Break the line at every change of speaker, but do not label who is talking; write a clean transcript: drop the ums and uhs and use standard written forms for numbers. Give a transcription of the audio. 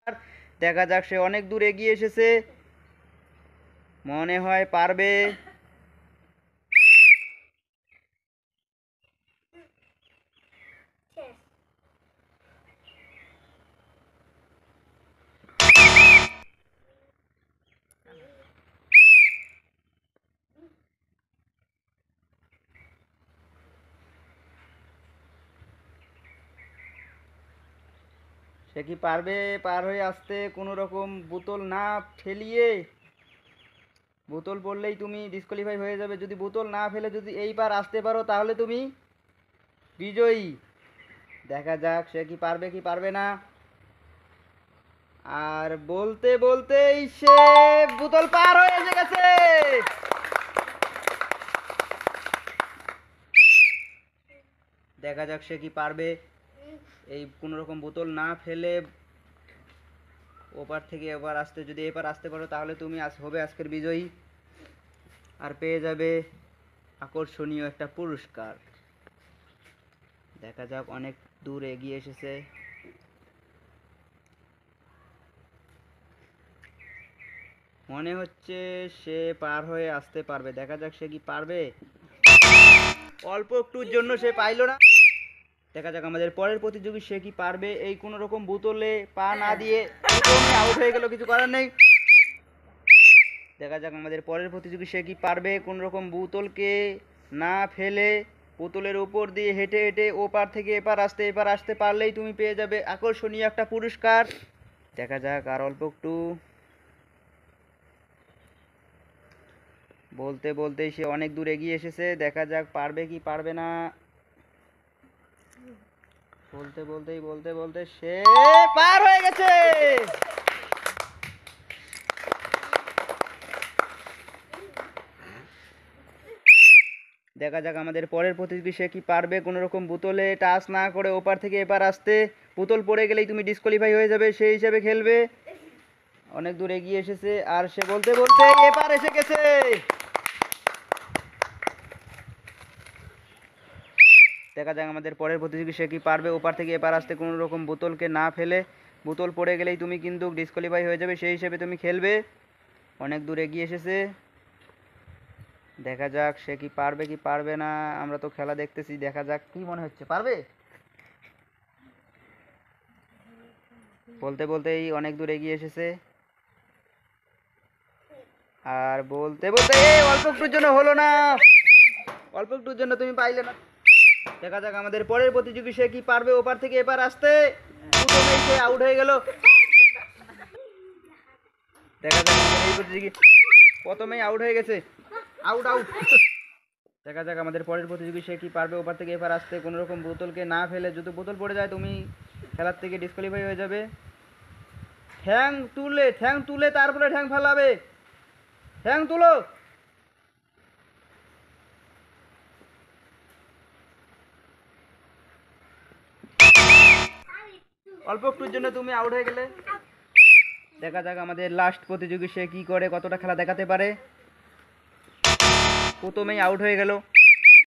দেখা যাক সে অনেক দূর এগিয়ে এসেছে, মনে হয় পারবে। সে কি পারবে পার হয়ে আসতে কোনো রকম বোতল না ফেলিয়ে? বোতল পড়লেই তুমি ডিসকোয়ালিফাই হয়ে যাবে। যদি বোতল না ফেলে যদি এই পার আসতে পারো তাহলে তুমি বিজয়ী। দেখা যাক সে কি পারবে কি পারবে না। আর বলতে বলতেই সে বোতল পার হয়ে এসে গেছে। দেখা যাক সে কি পারবে এই কোনো রকম বোতল না ফেলে ওপার থেকে এবার আসতে। যদি এবার আসতে পারো তাহলে তুমি হবে আজকের বিজয়ী আর পেয়ে যাবে আকর্ষণীয় একটা পুরস্কার। দেখা যাক অনেক দূর এগিয়ে এসেছে। মনে হচ্ছে সে পার হয়ে আসতে পারবে। দেখা যাক সে কি পারবে। অল্প একটুর জন্য সে পাইলো না। দেখা যাক আমাদের পরের প্রতিযোগী সে কি পারবে। এই কোনো রকম বোতলে পা না দিয়ে আউট হয়ে গেল, কিছু করার নেই। দেখা যাক আমাদের পরের প্রতিযোগী সে কি পারবে কোন রকম বোতলকে না ফেলে বোতলের উপর দিয়ে হেঁটে হেঁটে ওপার থেকে এপার আসতে পারলেই তুমি পেয়ে যাবে আকর্ষণীয় একটা পুরস্কার। দেখা যাক আর অল্প একটু। বলতে বলতেই সে অনেক দূর এগিয়ে এসেছে। দেখা যাক পারবে কি পারবে না। বলতে বলতে সে পার হয়ে গেছে। দেখা যাক আমাদের পরের প্রতিযোগী সে কি পারবে কোনো রকম বোতলে টাচ না করে ওপার থেকে এপার আসতে। বোতল পড়ে গেলেই তুমি ডিসকোয়ালিফাই হয়ে যাবে, সেই হিসাবে খেলবে। অনেক দূর এগিয়ে এসেছে আর সে বলতে বলতে এপার এসে গেছে। দেখা যাক আমাদের পরের প্রতিযোগী সে কি পারবে ওপার থেকে এপার আসতে কোনো রকম বোতলকে না ফেলে। বোতল পড়ে গেলেই তুমি কিন্তু ডিসকোয়ালিফাই হয়ে যাবে, সেই হিসেবে তুমি খেলবে। অনেক দূর এগিয়ে এসেছে। দেখা যাক সে কি পারবে কি পারবে না। আমরা তো খেলা দেখতেছি, দেখা যাক কি মনে হচ্ছে পারবে। বলতে বলতেই অনেক দূর এগিয়ে এসেছে আর বলতে বলতে অল্প একটুর জন্য হলো না, অল্প একটুর জন্য তুমি পাইলে না। দেখা যাক আমাদের পরের প্রতিযোগী সে কি পারবে ওপার থেকে এপার আসতে। প্রথমেই সে আউট হয়ে গেল। দেখা যাক আমাদের এই প্রতিযোগী প্রথমেই আউট হয়ে গেছে। Out out. দেখা যাক আমাদের পরের প্রতিযোগী সে কি পারবে ওপার থেকে এপার আসতে কোনো রকম বোতলকে না ফেলে। যদি বোতল পড়ে যায় তুমি খেলার থেকে ডিসকোয়ালিফাই হয়ে যাবে। ঠ্যাং তুলে তারপরে ঠ্যাং ফেলাবে। ঠ্যাং তুলো। অল্প একটুর জন্য তুমি আউট হয়ে গেলে। দেখা যাক আমাদের লাস্ট প্রতিযোগী সে কি করে, কতটা খেলা দেখাতে পারে। প্রথমেই আউট হয়ে গেল।